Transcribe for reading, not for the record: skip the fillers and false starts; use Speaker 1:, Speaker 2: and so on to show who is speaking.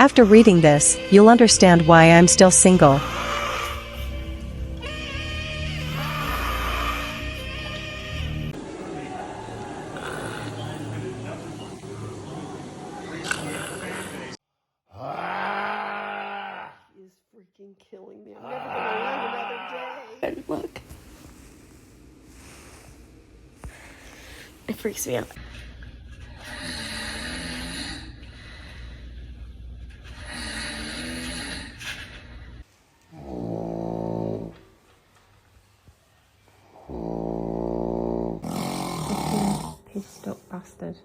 Speaker 1: After reading this, you'll understand why I'm still single.
Speaker 2: Is freaking killing me. I'm never gonna live another day. And look. It freaks me out. Pissed up bastard.